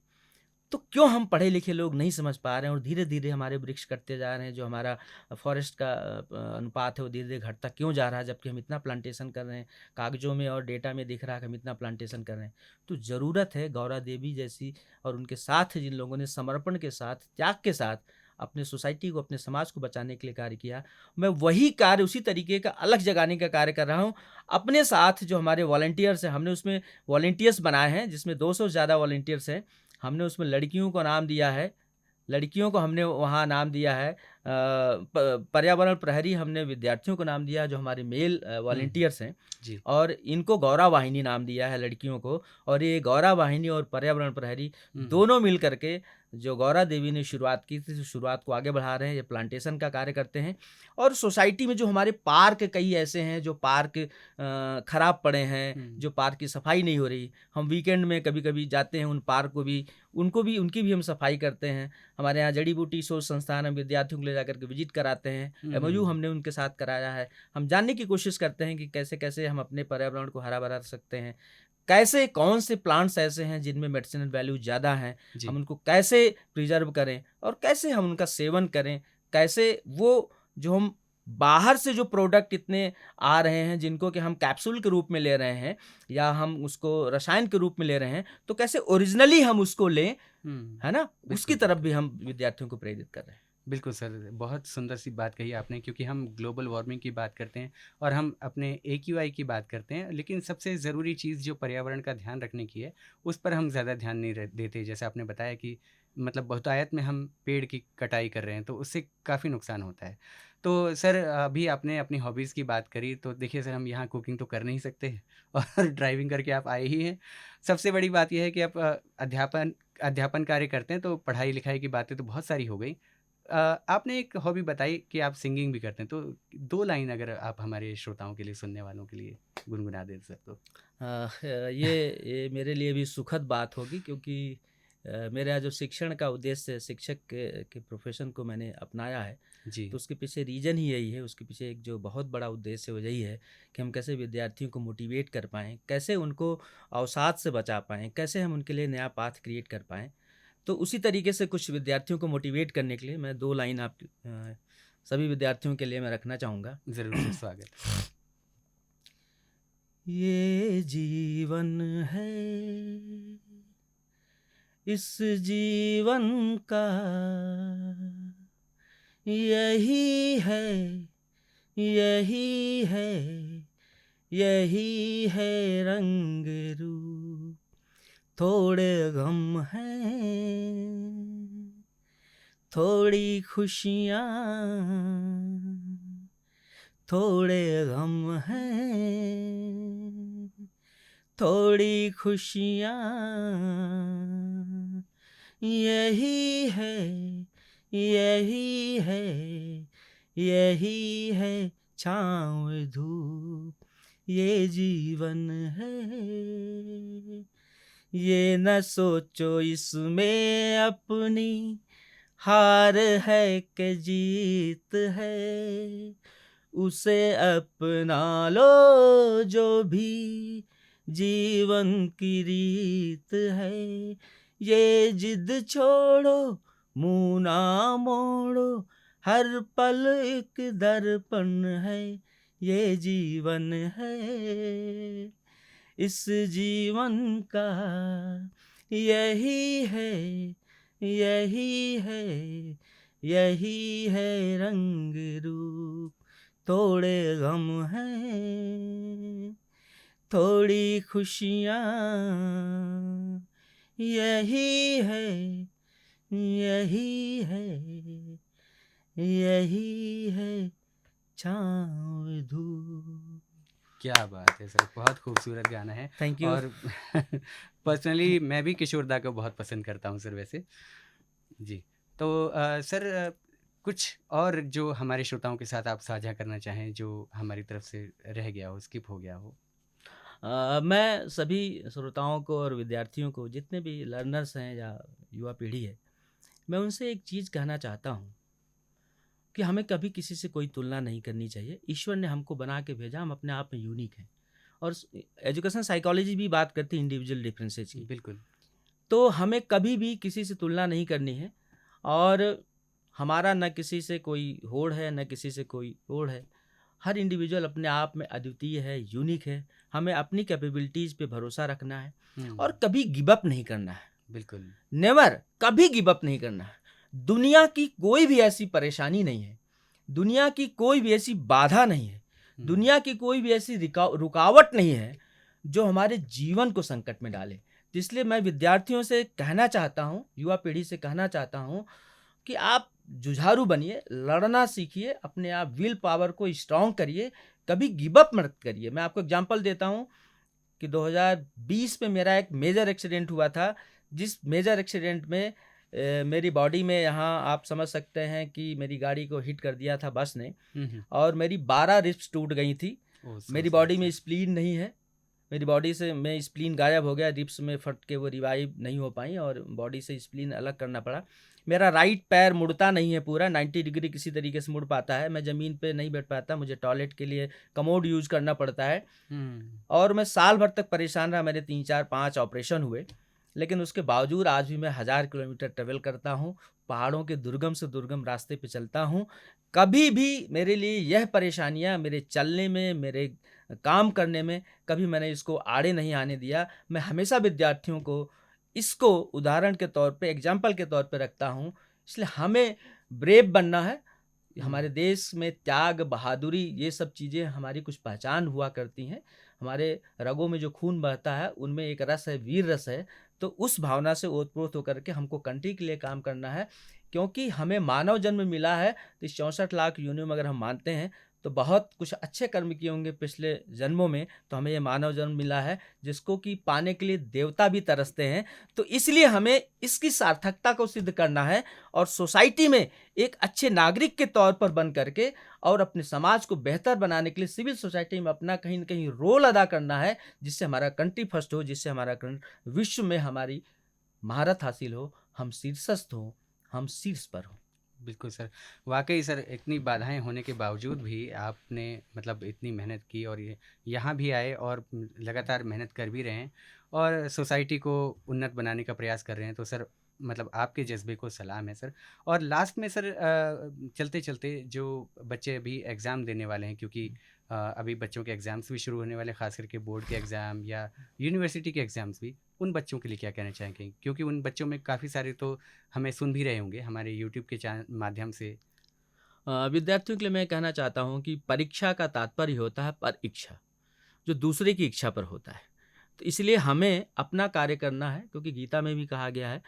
तो क्यों हम पढ़े लिखे लोग नहीं समझ पा रहे हैं और धीरे-धीरे हमारे वृक्ष कटते जा रहे हैं, जो हमारा फॉरेस्ट का अनुपात है वो धीरे-धीरे घटता क्यों जा रहा है, जबकि हम इतना प्लांटेशन कर रहे हैं, कागज़ों में और डेटा में दिख रहा है कि हम इतना प्लांटेशन कर रहे हैं। तो ज़रूरत है गौरा देवी जैसी और उनके साथ जिन लोगों ने समर्पण के साथ, त्याग के साथ अपने सोसाइटी को, अपने समाज को बचाने के लिए कार्य किया, मैं वही कार्य उसी तरीके का अलग जगाने का कार्य कर रहा हूँ। अपने साथ जो हमारे वॉलंटियर्स हैं, हमने उसमें वॉलंटियर्स बनाए हैं जिसमें 200 से ज़्यादा वॉलंटियर्स हैं। हमने उसमें लड़कियों को नाम दिया है, लड़कियों को हमने वहाँ नाम दिया है पर्यावरण प्रहरी, हमने विद्यार्थियों को नाम दिया है जो हमारे मेल हुँ, वॉलंटियर्स हैं, जी। और इनको गौरा वाहिनी नाम दिया है लड़कियों को। और ये गौरा वाहिनी और पर्यावरण प्रहरी हुँ, दोनों मिल करके जो गौरा देवी ने शुरुआत की थी, शुरुआत को आगे बढ़ा रहे हैं। ये प्लांटेशन का कार्य करते हैं और सोसाइटी में जो हमारे पार्क कई ऐसे हैं जो पार्क खराब पड़े हैं, हुँ, जो पार्क की सफाई नहीं हो रही, हम वीकेंड में कभी-कभी जाते हैं उन पार्क को भी, उनकी भी हम सफाई करते हैं। हमारे यहाँ जड़ी बूटी शोध संस्थान, हम विद्यार्थियों को ले जाकर के विजिट कराते हैं, हुँ, एमओयू हुँ, हमने उनके साथ कराया है। हम जानने की कोशिश करते हैं कि कैसे-कैसे हम अपने पर्यावरण को हरा-भरा रख सकते हैं। कैसे कौन से प्लांट्स ऐसे हैं जिनमें मेडिसिनल वैल्यू ज़्यादा हैं, हम जी। उनको कैसे प्रिज़र्व करें और कैसे हम उनका सेवन करें। कैसे वो जो हम बाहर से जो प्रोडक्ट इतने आ रहे हैं जिनको कि हम कैप्सूल के रूप में ले रहे हैं या हम उसको रसायन के रूप में ले रहे हैं, तो कैसे ओरिजिनली हम उसको लें, हुँ, है ना? उसकी बिल्कुल, तरफ बिल्कुल। भी हम विद्यार्थियों को प्रेरित कर रहे हैं। बिल्कुल सर, बहुत सुंदर सी बात कही आपने क्योंकि हम ग्लोबल वार्मिंग की बात करते हैं और हम अपने एक्यूआई की बात करते हैं, लेकिन सबसे ज़रूरी चीज़ जो पर्यावरण का ध्यान रखने की है, उस पर हम ज़्यादा ध्यान नहीं देते। जैसे आपने बताया कि मतलब बहुतायत में हम पेड़ की कटाई कर रहे हैं, तो उससे काफ़ी नुकसान होता है। तो सर अभी आपने अपनी हॉबीज़ की बात करी, तो देखिए सर हम यहाँ कुकिंग तो कर नहीं सकते और ड्राइविंग करके आप आए ही हैं। सबसे बड़ी बात ये है कि आप अध्यापन अध्यापन कार्य करते हैं, तो पढ़ाई-लिखाई की बातें तो बहुत सारी हो गई। आपने एक हॉबी बताई कि आप सिंगिंग भी करते हैं, तो 2 लाइन अगर आप हमारे श्रोताओं के लिए, सुनने वालों के लिए गुनगुना दें सर तो? ये मेरे लिए भी सुखद बात होगी क्योंकि मेरा जो शिक्षण का उद्देश्य है, शिक्षक के प्रोफ़ेशन को मैंने अपनाया है, जी, तो उसके पीछे रीज़न ही यही है, उसके पीछे एक जो बहुत बड़ा उद्देश्य है वो यही है कि हम कैसे विद्यार्थियों को मोटिवेट कर पाएँ, कैसे उनको अवसाद से बचा पाएँ, कैसे हम उनके लिए नया पाथ क्रिएट कर पाएँ। तो उसी तरीके से कुछ विद्यार्थियों को मोटिवेट करने के लिए मैं 2 लाइन सभी विद्यार्थियों के लिए मैं रखना चाहूँगा। ज़रूर सर, स्वागत। ये जीवन है, इस जीवन का यही है, यही है, यही है रंग रूप। थोड़े गम हैं, थोड़ी खुशियाँ, थोड़े गम हैं, थोड़ी खुशियाँ, यही है, यही है, यही है छाँव धूप, ये जीवन है। ये न सोचो इसमें अपनी हार है कि जीत है, उसे अपना लो जो भी जीवन की रीत है। ये जिद छोड़ो, मुँह ना मोड़ो, हर पल एक दर्पण है, ये जीवन है, इस जीवन का यही है, यही है, यही है रंग रूप। थोड़े गम हैं, थोड़ी खुशियाँ, यही है, यही है, यही है छाँव धूप। क्या बात है सर, बहुत खूबसूरत गाना है। Thank you. और पर्सनली मैं भी किशोर दा को बहुत पसंद करता हूँ सर वैसे। जी, तो सर कुछ और जो हमारे श्रोताओं के साथ आप साझा करना चाहें, जो हमारी तरफ से रह गया हो, स्किप हो गया हो? मैं सभी श्रोताओं को और विद्यार्थियों को, जितने भी लर्नर्स हैं या युवा पीढ़ी है, मैं उनसे एक चीज़ कहना चाहता हूँ कि हमें कभी किसी से कोई तुलना नहीं करनी चाहिए। ईश्वर ने हमको बना के भेजा, हम अपने आप में यूनिक हैं। और एजुकेशन साइकोलॉजी भी बात करती है इंडिविजुअल डिफरेंसेस की। बिल्कुल। तो हमें कभी भी किसी से तुलना नहीं करनी है, और हमारा न किसी से कोई होड़ है, न किसी से कोई ओढ़ है। हर इंडिविजुअल अपने आप में अद्वितीय है, यूनिक है। हमें अपनी कैपेबिलिटीज़ पे भरोसा रखना है और हुँ, कभी गिव अप नहीं करना है। बिल्कुल। नेवर, कभी गिव अप नहीं करना है। दुनिया की कोई भी ऐसी परेशानी नहीं है, दुनिया की कोई भी ऐसी बाधा नहीं है, हुँ, दुनिया की कोई भी ऐसी रुकावट नहीं है जो हमारे जीवन को संकट में डाले। तो इसलिए मैं विद्यार्थियों से कहना चाहता हूँ, युवा पीढ़ी से कहना चाहता हूँ कि आप जुझारू बनिए, लड़ना सीखिए, अपने आप विल पावर को स्ट्रॉन्ग करिए, कभी गिव अप मत करिए। मैं आपको एग्जांपल देता हूँ कि 2020 में मेरा एक मेजर एक्सीडेंट हुआ था, जिस मेजर एक्सीडेंट में मेरी बॉडी में, यहाँ आप समझ सकते हैं कि मेरी गाड़ी को हिट कर दिया था बस ने, हुँ, हुँ। और मेरी 12 रिब्स टूट गई थी। ओह! सो मेरी सैड बॉडी में सर। स्प्लीन नहीं है, मेरी बॉडी से में स्प्लीन गायब हो गया, रिब्स में फट के वो रिवाइव नहीं हो पाई और बॉडी से स्प्लीन अलग करना पड़ा। मेरा राइट पैर मुड़ता नहीं है पूरा, 90 डिग्री किसी तरीके से मुड़ पाता है। मैं ज़मीन पे नहीं बैठ पाता, मुझे टॉयलेट के लिए कमोड यूज़ करना पड़ता है। हुँ, और मैं साल भर तक परेशान रहा, मेरे 3, 4, 5 ऑपरेशन हुए। लेकिन उसके बावजूद आज भी मैं 1000 किलोमीटर ट्रैवल करता हूँ, पहाड़ों के दुर्गम से दुर्गम रास्ते पे चलता हूँ। कभी भी मेरे लिए यह परेशानियाँ मेरे चलने में, मेरे काम करने में, कभी मैंने इसको आड़े नहीं आने दिया। मैं हमेशा विद्यार्थियों को इसको उदाहरण के तौर पे, एग्ज़ाम्पल के तौर पे रखता हूँ। इसलिए हमें ब्रेव बनना है। हुँ, हमारे देश में त्याग, बहादुरी, ये सब चीज़ें हमारी कुछ पहचान हुआ करती हैं। हमारे रगों में जो खून बहता है, उनमें एक रस है, वीर रस है। तो उस भावना से ओत-प्रोत होकर के हमको कंट्री के लिए काम करना है, क्योंकि हमें मानव जन्म मिला है। तो इस 64 लाख योनियों में अगर हम मानते हैं, तो बहुत कुछ अच्छे कर्म किए होंगे पिछले जन्मों में, तो हमें ये मानव जन्म मिला है, जिसको कि पाने के लिए देवता भी तरसते हैं। तो इसलिए हमें इसकी सार्थकता को सिद्ध करना है और सोसाइटी में एक अच्छे नागरिक के तौर पर बन करके और अपने समाज को बेहतर बनाने के लिए सिविल सोसाइटी में अपना कहीं न कहीं रोल अदा करना है, जिससे हमारा कंट्री फर्स्ट हो, जिससे हमारा विश्व में हमारी महारत हासिल हो, हम शीर्षस्थ हों, हम शीर्ष पर हों। बिल्कुल सर। वाक़ई सर, इतनी बाधाएँ होने के बावजूद भी आपने मतलब इतनी मेहनत की और ये यहाँ भी आए और लगातार मेहनत कर भी रहे हैं और सोसाइटी को उन्नत बनाने का प्रयास कर रहे हैं। तो सर मतलब आपके जज़्बे को सलाम है सर। और लास्ट में सर चलते-चलते जो बच्चे अभी एग्ज़ाम देने वाले हैं, क्योंकि अभी बच्चों के एग्ज़ाम्स भी शुरू होने वाले हैं, ख़ास करके बोर्ड के एग्ज़ाम या यूनिवर्सिटी के एग्ज़ाम्स भी। उन बच्चों के लिए क्या कहना चाहेंगे? क्योंकि उन बच्चों में काफ़ी सारे तो हमें सुन भी रहे होंगे हमारे यूट्यूब के माध्यम से। विद्यार्थियों के लिए मैं कहना चाहता हूँ कि परीक्षा का तात्पर्य होता है परीक्षा, जो दूसरे की इच्छा पर होता है। तो इसलिए हमें अपना कार्य करना है, क्योंकि गीता में भी कहा गया है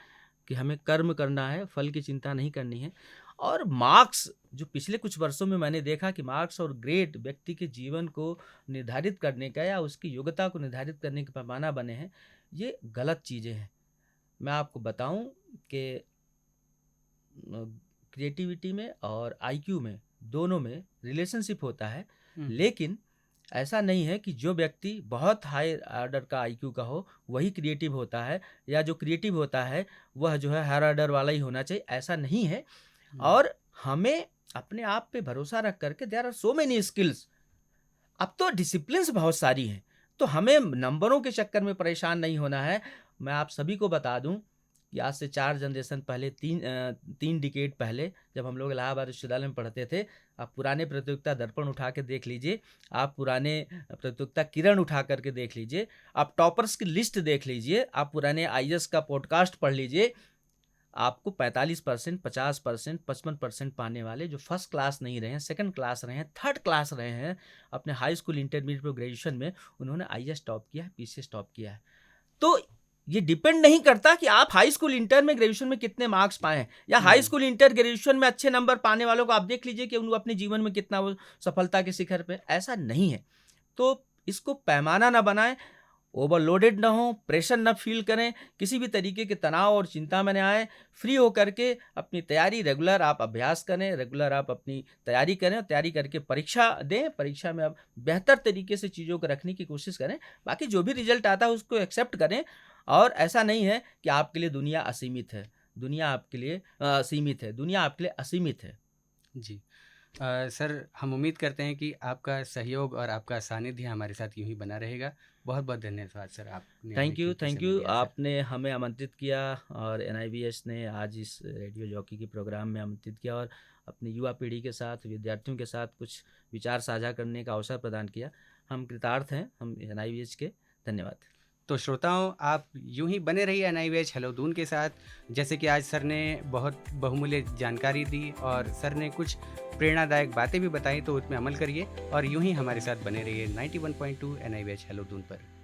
कि हमें कर्म करना है, फल की चिंता नहीं करनी है। और मार्क्स, जो पिछले कुछ वर्षों में मैंने देखा कि मार्क्स और ग्रेड व्यक्ति के जीवन को निर्धारित करने का या उसकी योग्यता को निर्धारित करने का पैमाना बने हैं, ये गलत चीज़ें हैं। मैं आपको बताऊं कि क्रिएटिविटी में और आईक्यू में, दोनों में रिलेशनशिप होता है। हुँ, लेकिन ऐसा नहीं है कि जो व्यक्ति बहुत हाई ऑर्डर का आईक्यू का हो वही क्रिएटिव होता है, या जो क्रिएटिव होता है वह जो है हायर ऑर्डर वाला ही होना चाहिए, ऐसा नहीं है। हुँ, और हमें अपने आप पे भरोसा रख करके, there are so many skills, अब तो डिसिप्लिन्स बहुत सारी हैं, तो हमें नंबरों के चक्कर में परेशान नहीं होना है। मैं आप सभी को बता दूं कि आज से 4 जनरेशन पहले, 3 डिकेड पहले, जब हम लोग इलाहाबाद विश्वविद्यालय में पढ़ते थे, आप पुराने प्रतियोगिता दर्पण उठा के देख लीजिए, आप पुराने प्रतियोगिता किरण उठा करके देख लीजिए, आप टॉपर्स की लिस्ट देख लीजिए, आप पुराने आईएएस का पॉडकास्ट पढ़ लीजिए। आपको 45%, 50%, 55% पाने वाले, जो फर्स्ट क्लास नहीं रहे हैं, सेकंड क्लास रहे हैं, थर्ड क्लास रहे हैं अपने हाई स्कूल, इंटरमीडिएट और ग्रेजुएशन में, उन्होंने आईएएस टॉप किया है, पीसीएस टॉप किया है। तो ये डिपेंड नहीं करता कि आप हाई स्कूल इंटर में ग्रेजुएशन में कितने मार्क्स पाए हैं, या हाई स्कूल इंटर ग्रेजुएशन में अच्छे नंबर पाने वालों को आप देख लीजिए कि उनको अपने जीवन में कितना वो सफलता के शिखर पे, ऐसा नहीं है। तो इसको पैमाना ना बनाएं, ओवरलोडेड ना हो, प्रेशर ना फील करें, किसी भी तरीके के तनाव और चिंता में ना आए। फ्री हो करके अपनी तैयारी रेगुलर आप अभ्यास करें, रेगुलर आप अपनी तैयारी करें, और तैयारी करके परीक्षा दें। परीक्षा में आप बेहतर तरीके से चीज़ों को रखने की कोशिश करें। बाकी जो भी रिजल्ट आता है उसको एक्सेप्ट करें, और ऐसा नहीं है कि आपके लिए दुनिया असीमित है, दुनिया आपके लिए सीमित है, दुनिया आपके लिए असीमित है। जी। सर, हम उम्मीद करते हैं कि आपका सहयोग और आपका सानिध्य हमारे साथ यूँ ही बना रहेगा। बहुत-बहुत धन्यवाद सर, आपने हमें थैंक कीमती यू, समय दिया सर। आपने हमें आमंत्रित किया, और एनआईवीएच ने आज इस रेडियो जॉकी के प्रोग्राम में आमंत्रित किया, और अपनी युवा पीढ़ी के साथ, विद्यार्थियों के साथ कुछ विचार साझा करने का अवसर प्रदान किया। हम कृतार्थ हैं, हम एनआईवीएच के। धन्यवाद। तो श्रोताओं, आप यूं ही बने रहिए एनआईवीएच हेलो दून के साथ। जैसे कि आज सर ने बहुत बहुमूल्य जानकारी दी और सर ने कुछ प्रेरणादायक बातें भी बताई, तो उसमें अमल करिए और यूं ही हमारे साथ बने रहिए 91.2 एनआईवीएच हेलो दून पर।